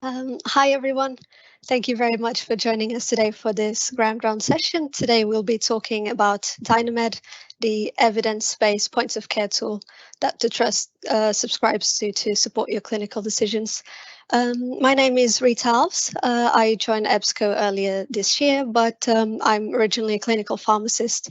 Hi, everyone. Thank you very much for joining us today for this ground round session. Today, we'll be talking about DYNAMED, the evidence-based points of care tool that the Trust subscribes to support your clinical decisions. My name is Rita Alves. I joined EBSCO earlier this year, but I'm originally a clinical pharmacist.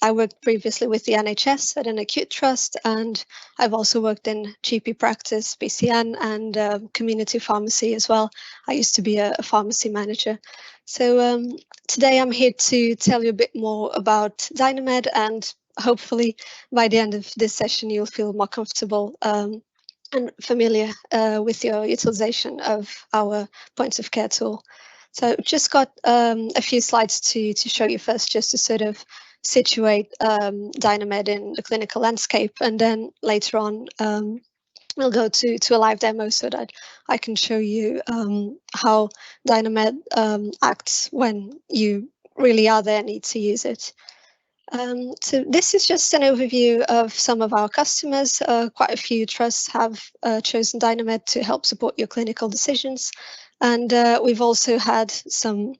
I worked previously with the NHS at an acute trust, and I've also worked in GP practice, BCN, and community pharmacy as well. I used to be a pharmacy manager. So today I'm here to tell you a bit more about DYNAMED, and hopefully by the end of this session you'll feel more comfortable and familiar with your utilization of our points of care tool. So just got a few slides to show you first, just to sort of situate DYNAMED in the clinical landscape, and then later on we'll go to a live demo so that I can show you how DYNAMED acts when you really are there, need to use it. So this is just an overview of some of our customers. Quite a few trusts have chosen DYNAMED to help support your clinical decisions, and we've also had some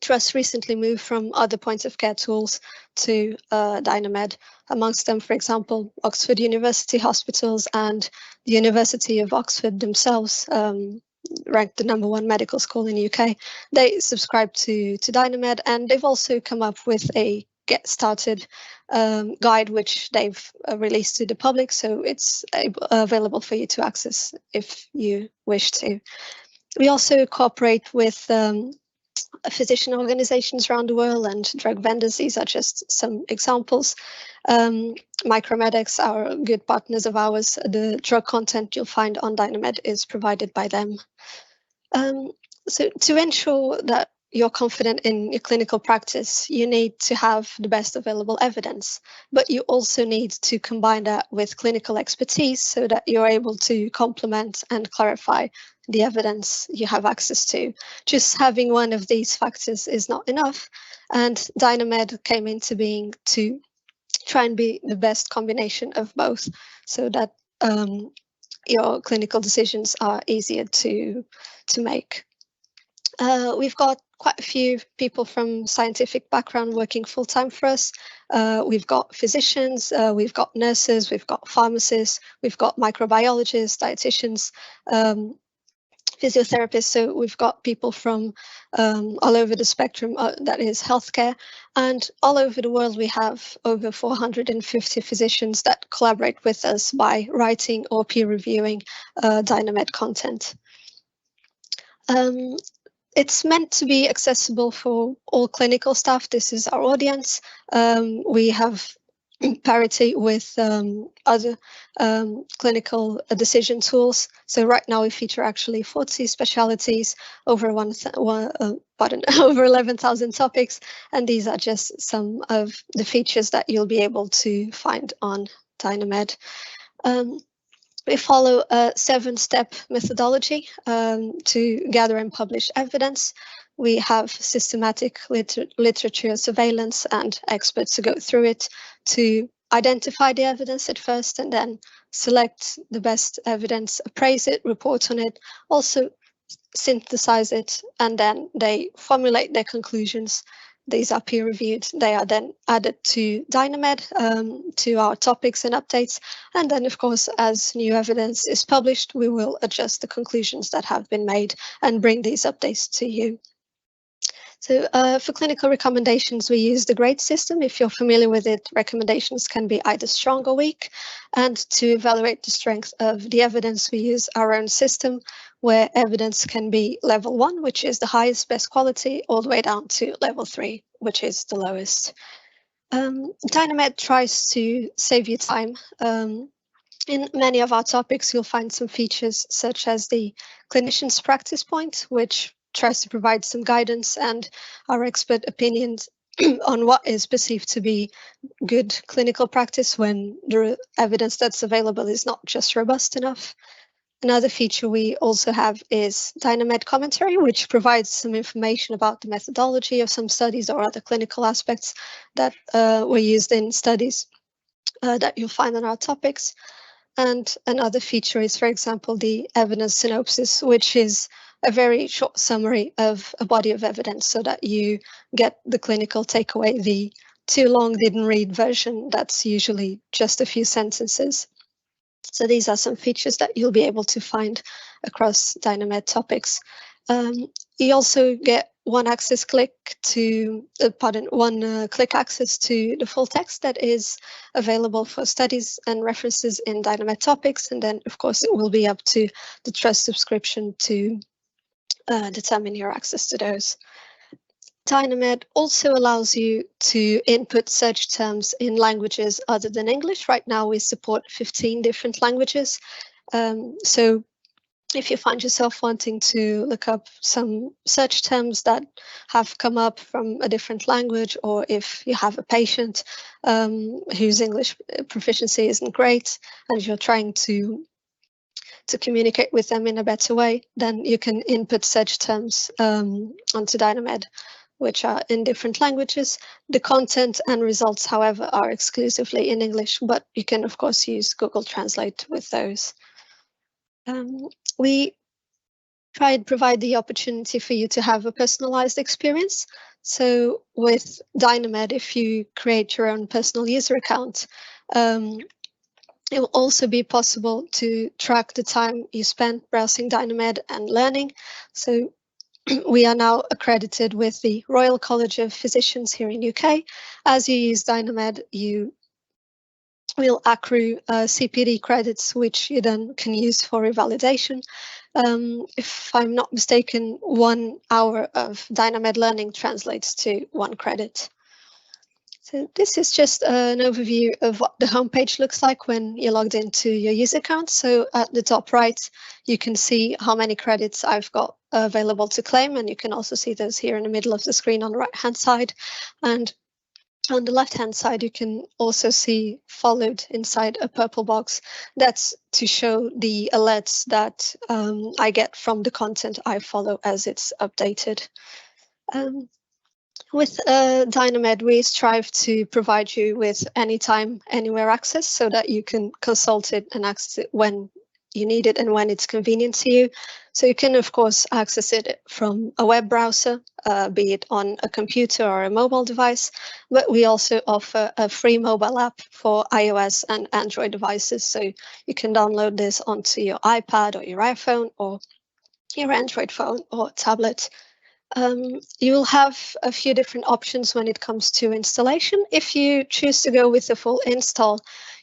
trusts recently move from other points of care tools to DYNAMED. Amongst them, for example, Oxford University Hospitals and the University of Oxford themselves, ranked the #1 medical school in the UK. They subscribe to DYNAMED, and they've also come up with a Get Started guide, which they've released to the public, so it's available for you to access if you wish to. We also cooperate with physician organizations around the world and drug vendors. These are just some examples. Micromedics are good partners of ours. The drug content you'll find on DYNAMED is provided by them. So to ensure that you're confident in your clinical practice, you need to have the best available evidence, but you also need to combine that with clinical expertise so that you're able to complement and clarify the evidence you have access to. Just having one of these factors is not enough, and DYNAMED came into being to try and be the best combination of both, so that your clinical decisions are easier to make. We've got quite a few people from scientific background working full-time for us. We've got physicians, we've got nurses, we've got pharmacists, we've got microbiologists, dietitians, physiotherapists. So we've got people from all over the spectrum, that is healthcare, and all over the world we have over 450 physicians that collaborate with us by writing or peer reviewing DYNAMED content. It's meant to be accessible for all clinical staff. This is our audience. We have parity with other clinical decision tools. So right now we feature actually 40 specialties, over over 11,000 topics, and these are just some of the features that you'll be able to find on DYNAMED. We follow a 7-step methodology to gather and publish evidence. We have systematic literature surveillance and experts to go through it to identify the evidence at first, and then select the best evidence, appraise it, report on it, also synthesize it, and then they formulate their conclusions. These are peer reviewed. They are then added to DYNAMED, to our topics and updates. And then, of course, as new evidence is published, we will adjust the conclusions that have been made and bring these updates to you. So for clinical recommendations, we use the GRADE system. If you're familiar with it, recommendations can be either strong or weak. And to evaluate the strength of the evidence, we use our own system, where evidence can be level 1, which is the highest, best quality, all the way down to level 3, which is the lowest. DYNAMED tries to save you time. In many of our topics, you'll find some features such as the clinician's practice point, which tries to provide some guidance and our expert opinions on what is perceived to be good clinical practice when the evidence that's available is not just robust enough. Another feature we also have is DYNAMED commentary, which provides some information about the methodology of some studies or other clinical aspects that were used in studies that you'll find on our topics. And another feature is, for example, the evidence synopsis, which is a very short summary of a body of evidence so that you get the clinical takeaway. The too long didn't read version, that's usually just a few sentences. So these are some features that you'll be able to find across DYNAMED topics. You also get one click access to the full text that is available for studies and references in DYNAMED topics. And then, of course, it will be up to the Trust subscription to determine your access to those. DYNAMED also allows you to input search terms in languages other than English. Right now, we support 15 different languages. So if you find yourself wanting to look up some search terms that have come up from a different language, or if you have a patient whose English proficiency isn't great and you're trying to communicate with them in a better way, then you can input search terms onto DYNAMED, which are in different languages. The content and results, however, are exclusively in English, but you can, of course, use Google Translate with those. We try and provide the opportunity for you to have a personalized experience. So with DYNAMED, if you create your own personal user account, it will also be possible to track the time you spent browsing DYNAMED and learning. So we are now accredited with the Royal College of Physicians here in UK. As you use DYNAMED, you will accrue CPD credits, which you then can use for revalidation. If I'm not mistaken, 1 hour of DYNAMED learning translates to 1 credit. So this is just an overview of what the homepage looks like when you're logged into your user account. So at the top right, you can see how many credits I've got available to claim, and you can also see those here in the middle of the screen on the right-hand side. And on the left-hand side, you can also see followed inside a purple box. That's to show the alerts that I get from the content I follow as it's updated. With DYNAMED, we strive to provide you with anytime, anywhere access so that you can consult it and access it when you need it and when it's convenient to you. So you can, of course, access it from a web browser, be it on a computer or a mobile device, but we also offer a free mobile app for iOS and Android devices. So you can download this onto your iPad or your iPhone or your Android phone or tablet. You will have a few different options when it comes to installation. If you choose to go with the full install,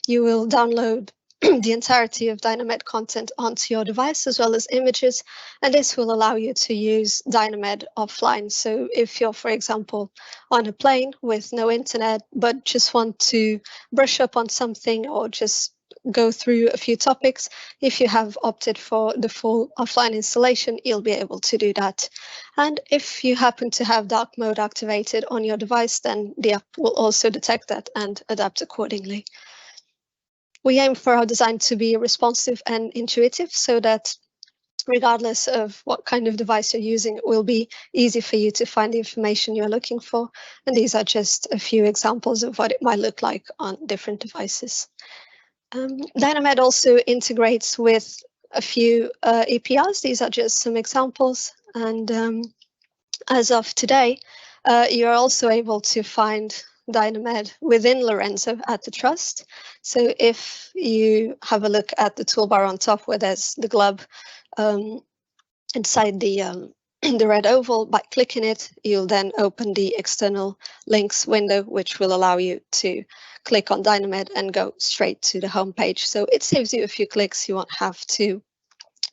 you will download the entirety of DYNAMED content onto your device, as well as images, and this will allow you to use DYNAMED offline. So if you're, for example, on a plane with no internet, but just want to brush up on something or just go through a few topics, if you have opted for the full offline installation, you'll be able to do that. And if you happen to have dark mode activated on your device, then the app will also detect that and adapt accordingly. We aim for our design to be responsive and intuitive so that regardless of what kind of device you're using, it will be easy for you to find the information you're looking for. And these are just a few examples of what it might look like on different devices. DYNAMED also integrates with a few APIs. These are just some examples. And as of today, you're also able to find DYNAMED within Lorenzo at the Trust. So if you have a look at the toolbar on top where there's the globe inside the the red oval, by clicking it, you'll then open the external links window, which will allow you to click on DYNAMED and go straight to the home page. So it saves you a few clicks. You won't have to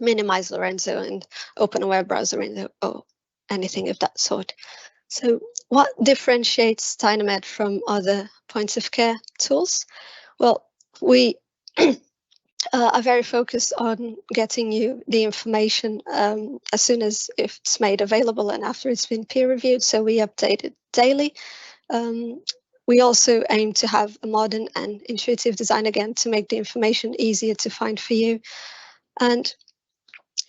minimize Lorenzo and open a web browser window or anything of that sort. So what differentiates DYNAMED from other points of care tools? Well, we are very focused on getting you the information as soon as it's made available and after it's been peer reviewed. So we update it daily. We also aim to have a modern and intuitive design again to make the information easier to find for you. And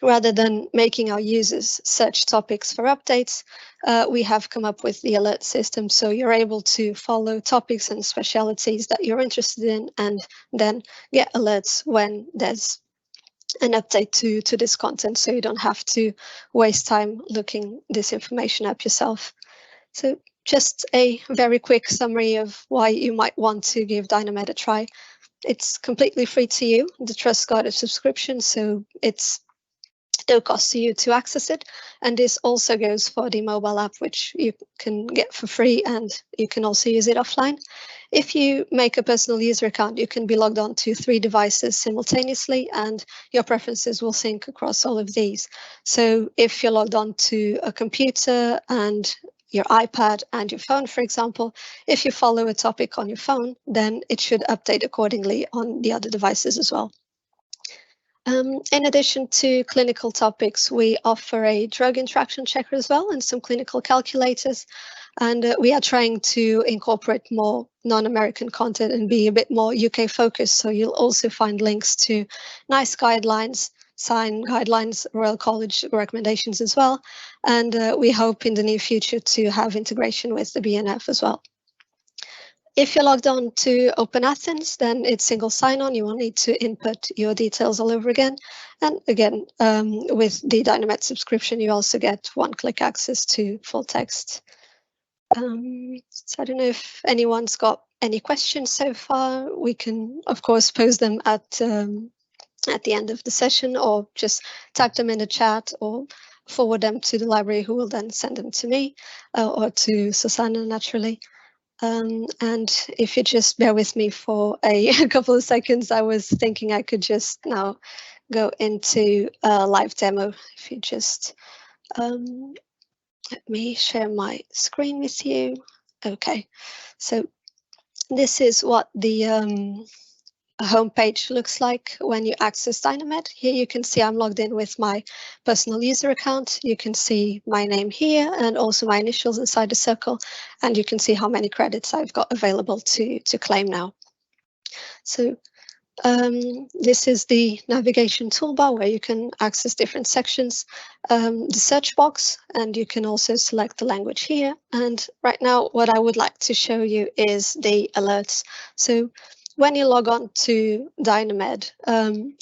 rather than making our users search topics for updates, we have come up with the alert system. So you're able to follow topics and specialities that you're interested in and then get alerts when there's an update to this content, so you don't have to waste time looking this information up yourself. So just a very quick summary of why you might want to give DYNAMED a try. It's completely free to you, the Trust Guarded subscription, so it's no cost to you to access it. And this also goes for the mobile app, which you can get for free, and you can also use it offline. If you make a personal user account, you can be logged on to 3 devices simultaneously, and your preferences will sync across all of these. So if you're logged on to a computer and your iPad and your phone, for example, if you follow a topic on your phone, then it should update accordingly on the other devices as well. In addition to clinical topics, we offer a drug interaction checker as well and some clinical calculators. And we are trying to incorporate more non-American content and be a bit more UK focused. So you'll also find links to NICE guidelines, SIGN guidelines, Royal College recommendations as well. And we hope in the near future to have integration with the BNF as well. If you're logged on to Open Athens, then it's single sign-on. You won't need to input your details all over again. And again, with the DYNAMED subscription, you also get one-click access to full text. So I don't know if anyone's got any questions so far. We can, of course, pose them at the end of the session, or just type them in the chat, or forward them to the library, who will then send them to me or to Susanna, naturally. And if you just bear with me for a couple of seconds, I was thinking I could just now go into a live demo. If you just let me share my screen with you. Okay, so this is what the homepage looks like when you access DYNAMED. Here you can see I'm logged in with my personal user account. You can see my name here and also my initials inside the circle, and you can see how many credits I've got available to claim now. So this is the navigation toolbar where you can access different sections, the search box, and you can also select the language here. And right now, what I would like to show you is the alerts. So when you log on to DYNAMED,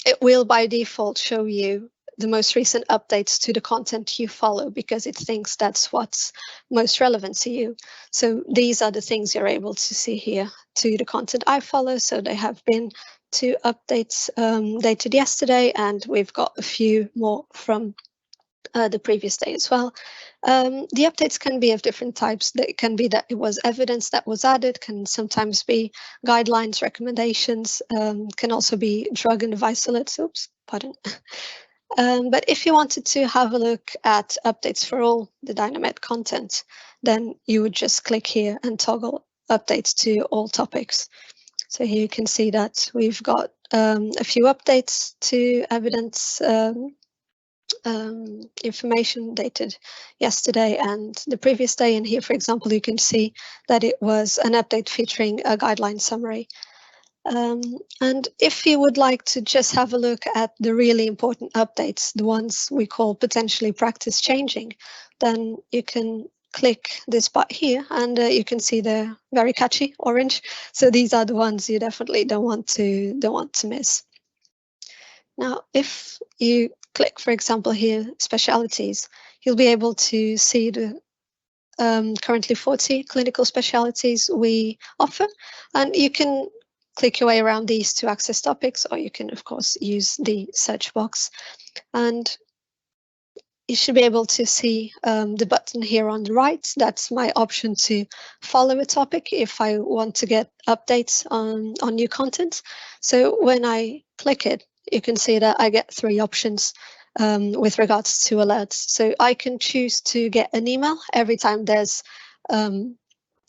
it will by default show you the most recent updates to the content you follow, because it thinks that's what's most relevant to you. So these are the things you're able to see here to the content I follow. So they have been 2 updates dated yesterday, and we've got a few more from the previous day as well. The updates can be of different types. It can be that it was evidence that was added, can sometimes be guidelines, recommendations, can also be drug and device alerts. Oops, pardon. But if you wanted to have a look at updates for all the DYNAMED content, then you would just click here and toggle updates to all topics. So here you can see that we've got a few updates to evidence information dated yesterday and the previous day. And here, for example, you can see that it was an update featuring a guideline summary. And if you would like to just have a look at the really important updates, the ones we call potentially practice changing, then you can click this button here, and you can see they're very catchy orange. So these are the ones you definitely don't want to miss. Now, if you click, for example, here, specialities, you'll be able to see the currently 40 clinical specialities we offer, and you can click your way around these to access topics, or you can, of course, use the search box. And you should be able to see the button here on the right. That's my option to follow a topic if I want to get updates on new content. So when I click it, you can see that I get 3 options with regards to alerts. So I can choose to get an email every time there's an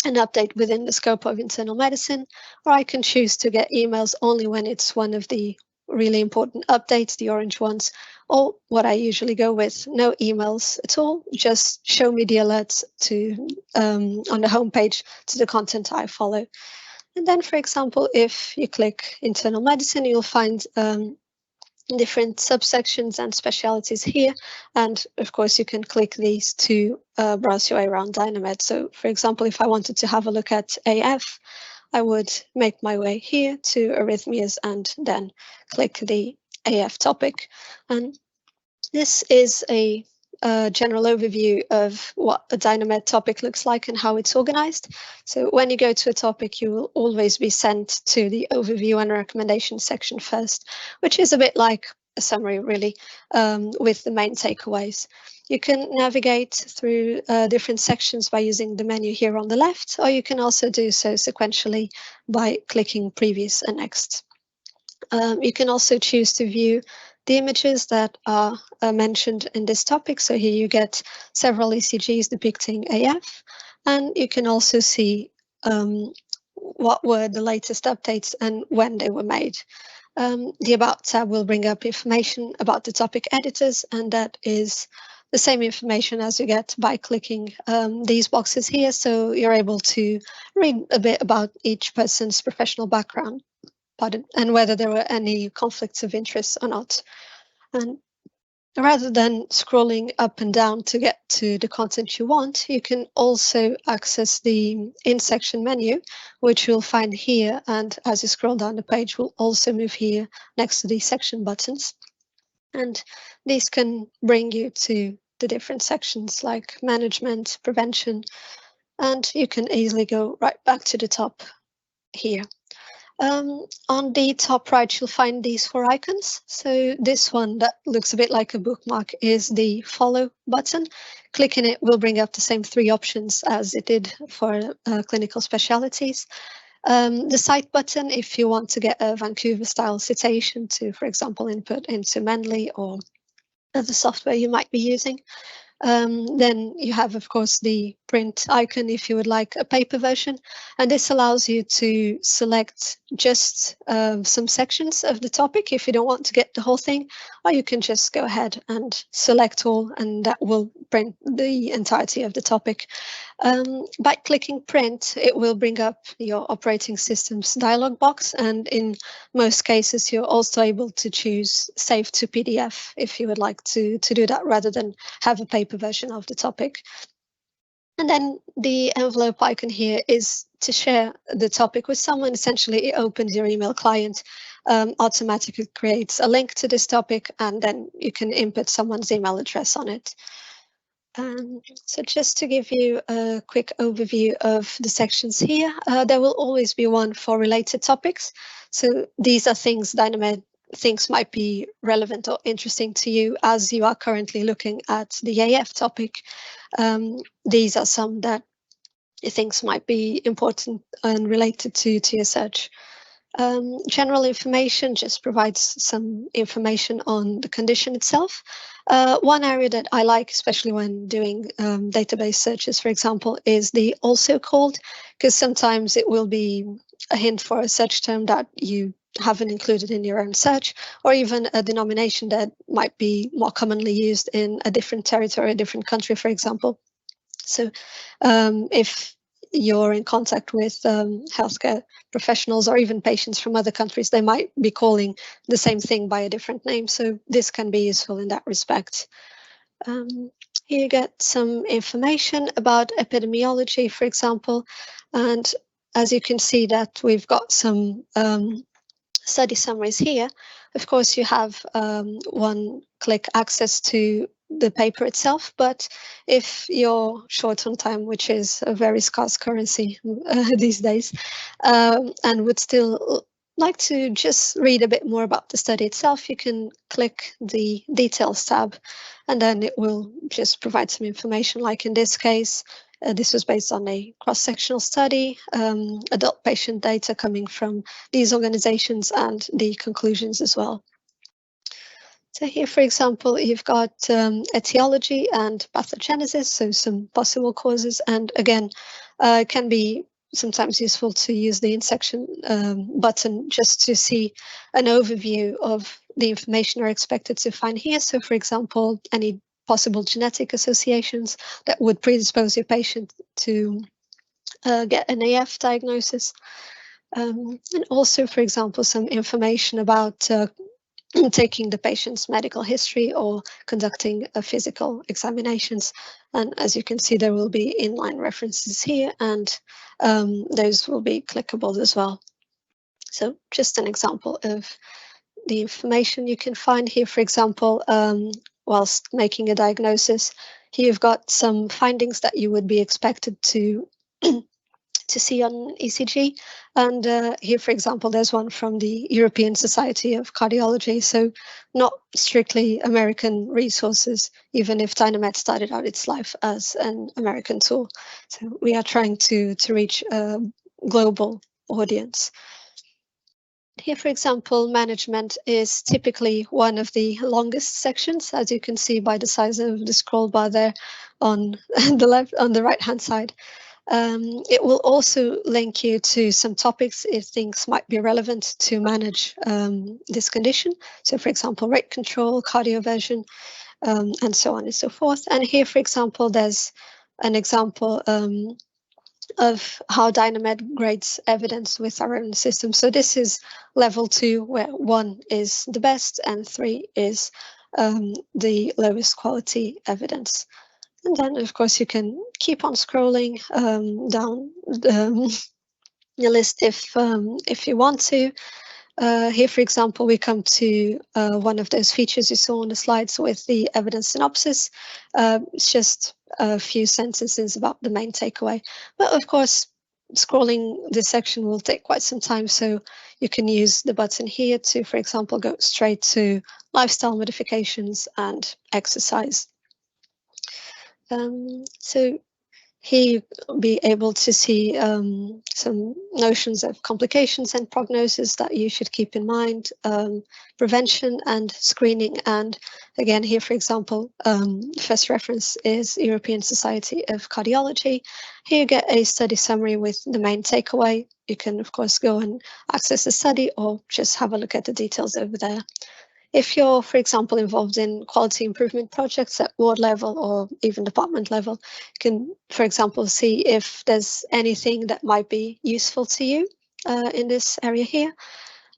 update within the scope of internal medicine, or I can choose to get emails only when it's one of the really important updates, the orange ones, or what I usually go with, no emails at all, just show me the alerts to on the homepage to the content I follow. And then, for example, if you click internal medicine, you'll find different subsections and specialities here. And of course, you can click these to browse your way around DYNAMED. So for example, if I wanted to have a look at AF, I would make my way here to arrhythmias and then click the AF topic. And this is a general overview of what a DYNAMED topic looks like and how it's organized. So when you go to a topic, you will always be sent to the overview and recommendation section first, which is a bit like a summary really, with the main takeaways. You can navigate through different sections by using the menu here on the left, or you can also do so sequentially by clicking previous and next. You can also choose to view the images that are mentioned in this topic. So here you get several ECGs depicting AF, and you can also see what were the latest updates and when they were made. The About tab will bring up information about the topic editors, and that is the same information as you get by clicking these boxes here. So you're able to read a bit about each person's professional background. And whether there were any conflicts of interest or not. And rather than scrolling up and down to get to the content you want, you can also access the in-section menu, which you'll find here. And as you scroll down the page, will also move here next to the section buttons. And these can bring you to the different sections like management, prevention, and you can easily go right back to the top here. On the top right, you'll find these four icons. So this one that looks a bit like a bookmark is the follow button. Clicking it will bring up the same three options as it did for clinical specialities. The cite button, if you want to get a Vancouver style citation to, for example, input into Mendeley or other software you might be using. Then you have, of course, the print icon if you would like a paper version, and this allows you to select just some sections of the topic if you don't want to get the whole thing, or you can just go ahead and select all, and that will print the entirety of the topic. By clicking print, it will bring up your operating system's dialog box, and in most cases, you're also able to choose save to PDF if you would like to do that rather than have a paper version of the topic. And then the envelope icon here is to share the topic with someone. Essentially, it opens your email client, automatically creates a link to this topic, and then you can input someone's email address on it. So just to give you a quick overview of the sections here, there will always be one for related topics. So these are things DYNAMED thinks might be relevant or interesting to you as you are currently looking at the AF topic. These are some that it thinks might be important and related to your search. General information just provides some information on the condition itself. One area that I like, especially when doing database searches, for example, is the also called, because sometimes it will be a hint for a search term that you haven't included in your own search, or even a denomination that might be more commonly used in a different territory, a different country, for example. So if you're in contact with healthcare professionals or even patients from other countries, they might be calling the same thing by a different name. So this can be useful in that respect. Here you get some information about epidemiology, for example, and as you can see that we've got some study summaries here. Of course, you have one-click access to the paper itself, but if you're short on time, which is a very scarce currency these days, and would still like to just read a bit more about the study itself, you can click the details tab, and then it will just provide some information. Like in this case, this was based on a cross-sectional study, adult patient data coming from these organizations, and the conclusions as well. So here, for example, you've got etiology and pathogenesis, so some possible causes. And again, it can be sometimes useful to use the in-section button just to see an overview of the information you're expected to find here. So for example, any possible genetic associations that would predispose your patient to get an AF diagnosis. And also, for example, some information about taking the patient's medical history or conducting a physical examinations. And as you can see, there will be inline references here, and those will be clickable as well. So just an example of the information you can find here. For example, whilst making a diagnosis, here you've got some findings that you would be expected to to see on ECG. And here, for example, there's one from the European Society of Cardiology, so not strictly American resources, even if DYNAMED started out its life as an American tool. So we are trying to reach a global audience. Here, for example, management is typically one of the longest sections, as you can see by the size of the scroll bar there on the right-hand side. It will also link you to some topics if things might be relevant to manage this condition. So, for example, rate control, cardioversion, and so on and so forth. And here, for example, there's an example of how DYNAMED grades evidence with our own system. So this is level 2, where 1 is the best and 3 is the lowest quality evidence. And then, of course, you can keep on scrolling down the list if you want to. Here, for example, we come to one of those features you saw on the slides with the evidence synopsis. It's just a few sentences about the main takeaway. But of course, scrolling this section will take quite some time, so you can use the button here to, for example, go straight to lifestyle modifications and exercise. So here you'll be able to see some notions of complications and prognosis that you should keep in mind, prevention and screening. And again, here, for example, first reference is European Society of Cardiology. Here you get a study summary with the main takeaway. You can, of course, go and access the study or just have a look at the details over there. If you're, for example, involved in quality improvement projects at ward level or even department level, you can, for example, see if there's anything that might be useful to you in this area here.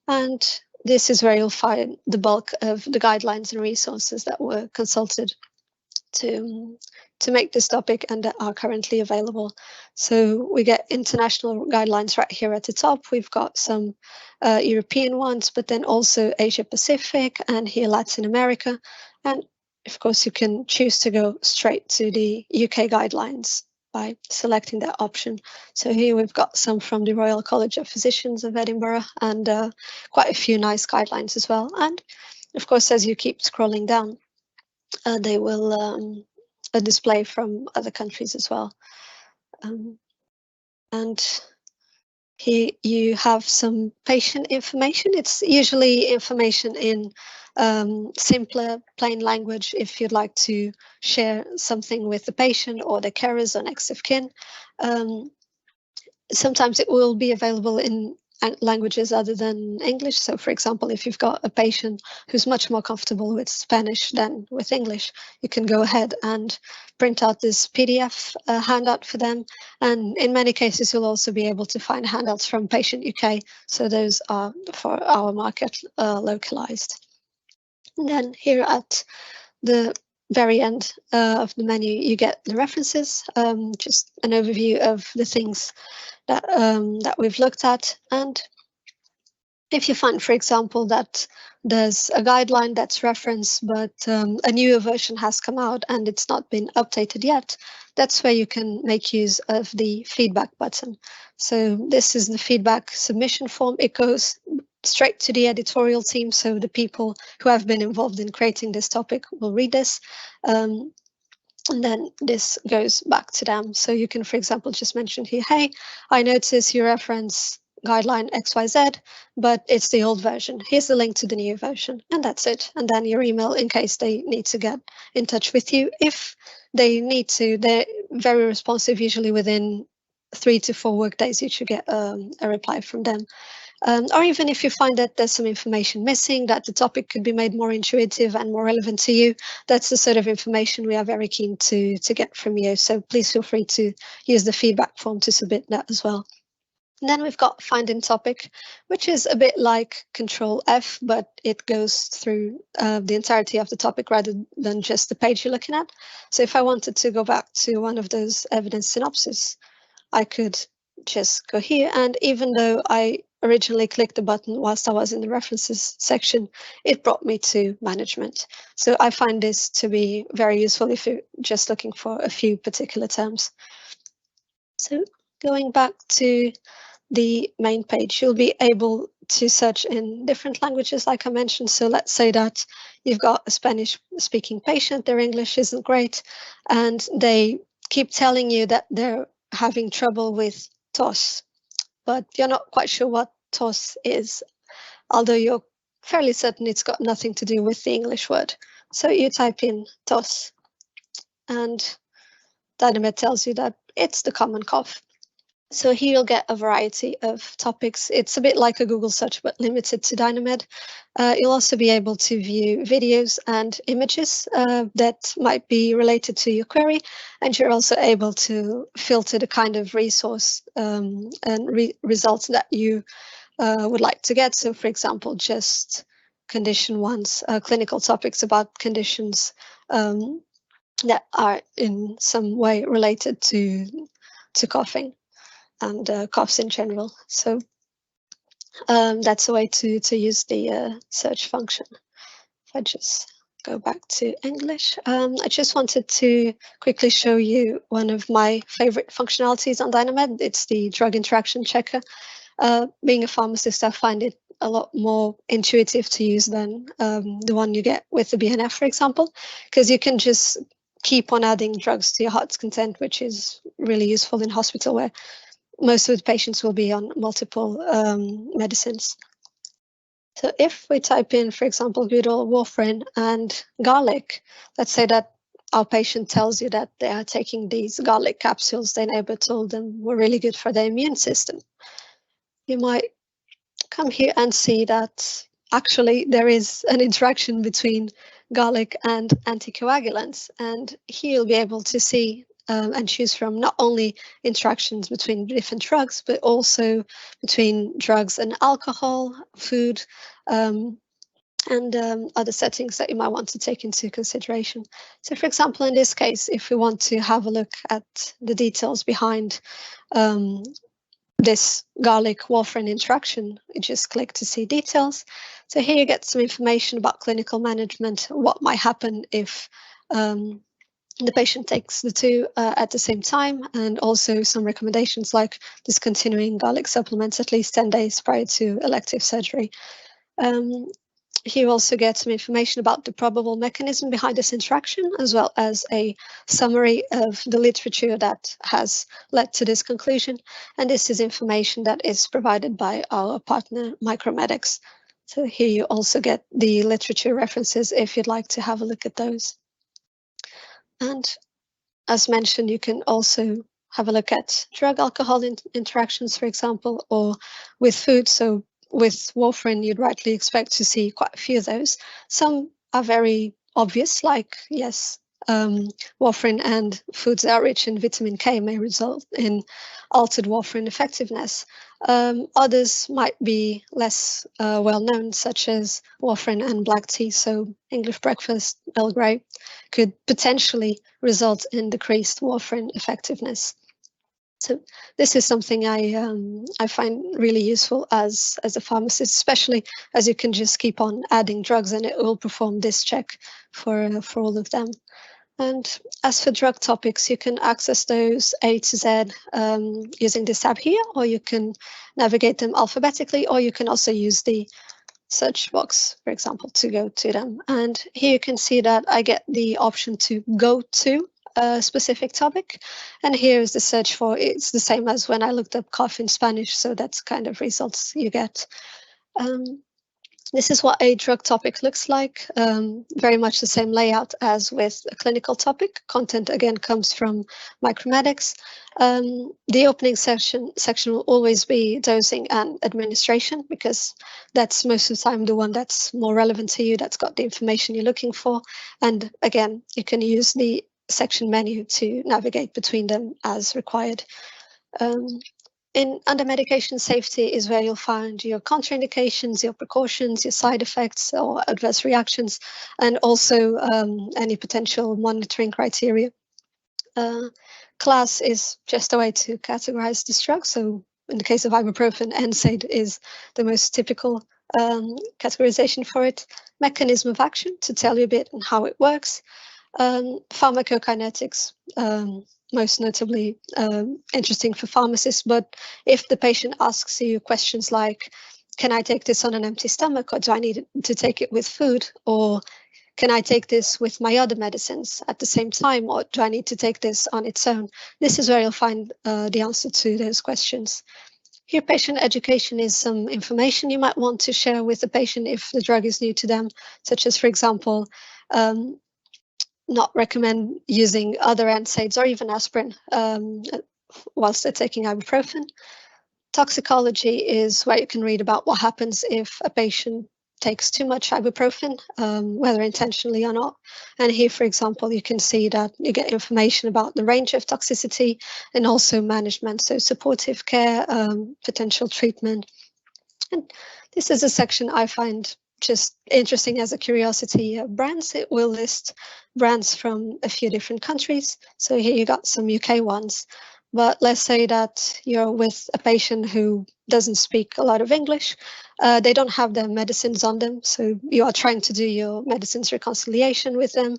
And this is where you'll find the bulk of the guidelines and resources that were consulted to make this topic and that are currently available. So we get international guidelines right here at the top. We've got some European ones, but then also Asia Pacific and here Latin America. And of course, you can choose to go straight to the UK guidelines by selecting that option. So here we've got some from the Royal College of Physicians of Edinburgh and quite a few nice guidelines as well. And of course, as you keep scrolling down, they will display from other countries as well. And here you have some patient information. It's usually information in simpler, plain language if you'd like to share something with the patient or the carers or next of kin. Sometimes it will be available in languages other than English. So, for example, if you've got a patient who's much more comfortable with Spanish than with English, you can go ahead and print out this PDF handout for them. And in many cases, you'll also be able to find handouts from Patient UK. So those are for our market localized. And then here at the very end of the menu, you get the references, just an overview of the things that we've looked at. And if you find, for example, that there's a guideline that's referenced, but a newer version has come out and it's not been updated yet, that's where you can make use of the feedback button. So this is the feedback submission form. It goes straight to the editorial team, so the people who have been involved in creating this topic will read this. And then this goes back to them. So you can, for example, just mention here, hey, I notice you reference guideline XYZ, but it's the old version. Here's the link to the new version, and that's it. And then your email in case they need to get in touch with you. If they need to, they're very responsive, usually within 3 to 4 work days, you should get a reply from them. Or even if you find that there's some information missing, that the topic could be made more intuitive and more relevant to you, that's the sort of information we are very keen to get from you. So please feel free to use the feedback form to submit that as well. And then we've got Find in Topic, which is a bit like Control F, but it goes through the entirety of the topic rather than just the page you're looking at. So if I wanted to go back to one of those evidence synopsis, I could just go here. And even though I originally clicked the button whilst I was in the references section, it brought me to management. So I find this to be very useful if you're just looking for a few particular terms. So going back to the main page, you'll be able to search in different languages, like I mentioned. So let's say that you've got a Spanish speaking patient, their English isn't great, and they keep telling you that they're having trouble with tos, but you're not quite sure what tos is, although you're fairly certain it's got nothing to do with the English word. So you type in tos, and DYNAMED tells you that it's the common cough. So here you'll get a variety of topics. It's a bit like a Google search, but limited to DYNAMED. You'll also be able to view videos and images that might be related to your query. And you're also able to filter the kind of resource and results that you would like to get. So for example, just condition ones, clinical topics about conditions that are in some way related to coughing and coughs in general. So that's a way to use the search function. If I just go back to English, I just wanted to quickly show you one of my favorite functionalities on DYNAMED. It's the drug interaction checker. Being a pharmacist, I find it a lot more intuitive to use than the one you get with the BNF, for example, because you can just keep on adding drugs to your heart's content, which is really useful in hospital where most of the patients will be on multiple medicines. So if we type in, for example, good old warfarin and garlic, let's say that our patient tells you that they are taking these garlic capsules their neighbor told them were really good for their immune system. You might come here and see that actually there is an interaction between garlic and anticoagulants. And here you'll be able to see and choose from not only interactions between different drugs, but also between drugs and alcohol, food, and other settings that you might want to take into consideration. So for example, in this case, if we want to have a look at the details behind this garlic warfarin interaction, you just click to see details. So here you get some information about clinical management, what might happen if the patient takes the two at the same time, and also some recommendations like discontinuing garlic supplements at least 10 days prior to elective surgery. Here you also get some information about the probable mechanism behind this interaction, as well as a summary of the literature that has led to this conclusion. And this is information that is provided by our partner, Micromedics. So here you also get the literature references if you'd like to have a look at those. And as mentioned, you can also have a look at drug-alcohol interactions, for example, or with food. So with warfarin, you'd rightly expect to see quite a few of those. Some are very obvious, like, yes, warfarin and foods that are rich in vitamin K may result in altered warfarin effectiveness. Others might be less well known, such as warfarin and black tea. So English breakfast, Earl Grey, could potentially result in decreased warfarin effectiveness. So this is something I find really useful as a pharmacist, especially as you can just keep on adding drugs and it will perform this check for all of them. And as for drug topics, you can access those A to Z using this tab here, or you can navigate them alphabetically, or you can also use the search box, for example, to go to them. And here you can see that I get the option to go to a specific topic. And here is the search for, it's the same as when I looked up cough in Spanish, so that's kind of results you get. This is what a drug topic looks like, very much the same layout as with a clinical topic. Content again comes from Micromedics. The opening section will always be dosing and administration, because that's most of the time the one that's more relevant to you, that's got the information you're looking for. And again, you can use the section menu to navigate between them as required. Under medication safety is where you'll find your contraindications, your precautions, your side effects or adverse reactions, and also any potential monitoring criteria. Class is just a way to categorize this drug. So in the case of ibuprofen, NSAID is the most typical categorization for it. Mechanism of action, to tell you a bit on how it works. Pharmacokinetics, most notably interesting for pharmacists, but if the patient asks you questions like, can I take this on an empty stomach, or do I need to take it with food, or can I take this with my other medicines at the same time, or do I need to take this on its own? This is where you'll find the answer to those questions. Here, patient education is some information you might want to share with the patient if the drug is new to them, such as, for example, not recommend using other NSAIDs or even aspirin whilst they're taking ibuprofen. Toxicology is where you can read about what happens if a patient takes too much ibuprofen, whether intentionally or not. And here, for example, you can see that you get information about the range of toxicity and also management, so supportive care, potential treatment. And this is a section I find just interesting as a curiosity. Brands, it will list brands from a few different countries. So here you got some UK ones. But let's say that you're with a patient who doesn't speak a lot of English. They don't have their medicines on them. So you are trying to do your medicines reconciliation with them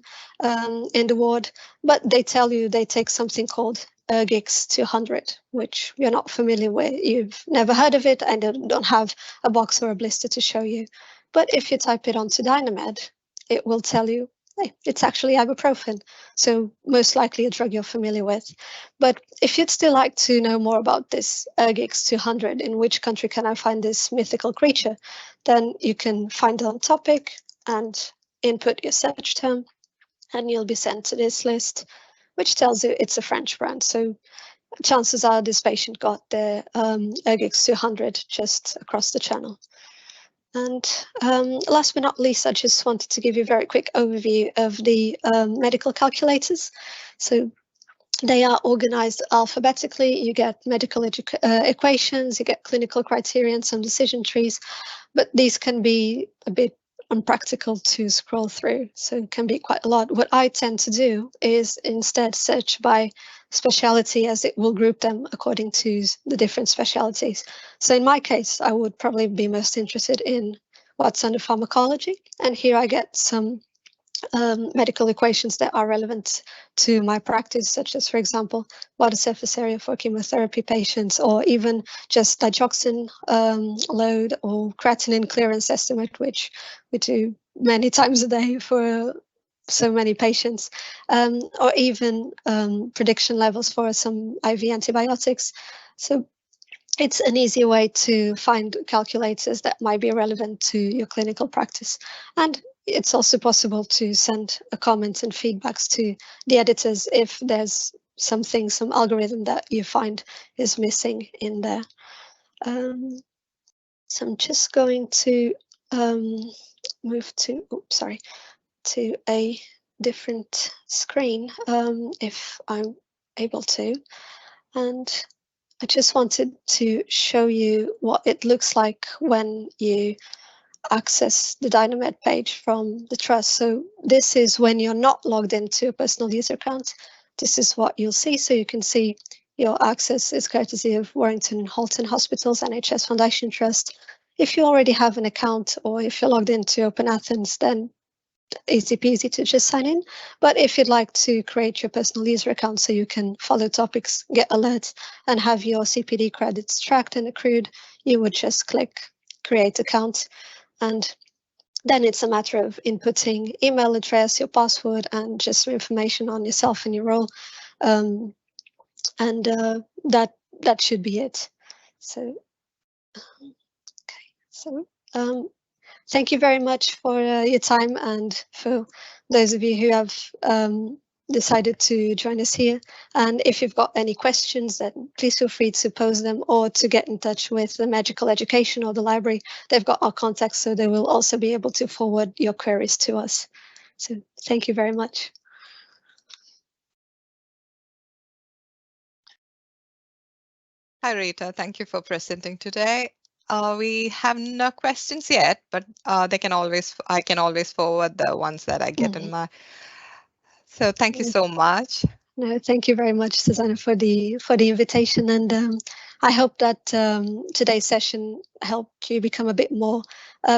in the ward. But they tell you they take something called Ergix 200, which you're not familiar with. You've never heard of it and don't have a box or a blister to show you. But if you type it onto DYNAMED, it will tell you, hey, it's actually ibuprofen. So most likely a drug you're familiar with. But if you'd still like to know more about this Ergix 200, in which country can I find this mythical creature, then you can find it on topic and input your search term, and you'll be sent to this list, which tells you it's a French brand. So chances are this patient got the Ergix 200 just across the channel. And last but not least, I just wanted to give you a very quick overview of the medical calculators. So they are organized alphabetically. You get medical equations, you get clinical criteria and some decision trees, but these can be a bit unpractical to scroll through, so it can be quite a lot. What I tend to do is instead search by speciality, as it will group them according to the different specialities. So in my case, I would probably be most interested in what's under pharmacology, and here I get some medical equations that are relevant to my practice, such as, for example, water surface area for chemotherapy patients, or even just digoxin load or creatinine clearance estimate, which we do many times a day for so many patients, or even prediction levels for some IV antibiotics. So it's an easy way to find calculators that might be relevant to your clinical practice. And it's also possible to send a comments and feedbacks to the editors if there's something, some algorithm that you find is missing in there. So I'm just going to move to, to a different screen if I'm able to. And I just wanted to show you what it looks like when you access the DYNAMED page from the trust. So this is when you're not logged into a personal user account. This is what you'll see. So you can see your access is courtesy of Warrington and Halton Hospitals NHS Foundation Trust. If you already have an account, or if you're logged into Open Athens, then easy peasy to just sign in. But if you'd like to create your personal user account so you can follow topics, get alerts, and have your CPD credits tracked and accrued, you would just click create account. And then it's a matter of inputting email address, your password, and just some information on yourself and your role. That should be it. So, okay. So, thank you very much for your time, and for those of you who have decided to join us here. And if you've got any questions, then please feel free to pose them, or to get in touch with the Medical Education or the library. They've got our contacts, so they will also be able to forward your queries to us. So thank you very much. Hi, Rita. Thank you for presenting today. We have no questions yet, but I can always forward the ones that I get in my. So thank you so much. No, thank you very much, Susanna, for the invitation, and I hope that today's session helped you become a bit more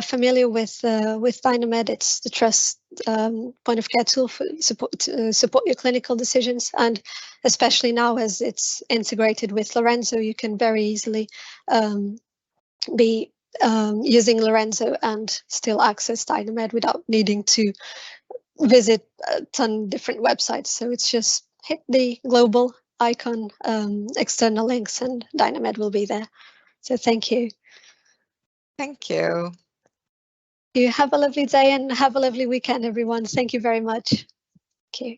familiar with DYNAMED. It's the trust point of care tool for support your clinical decisions, and especially now as it's integrated with Lorenzo, you can very easily be using Lorenzo and still access DYNAMED without needing to visit a ton of different websites. So it's just hit the global icon, external links, and DYNAMED will be there. So thank you. Thank you. You have a lovely day and have a lovely weekend, everyone. Thank you very much. Thank you.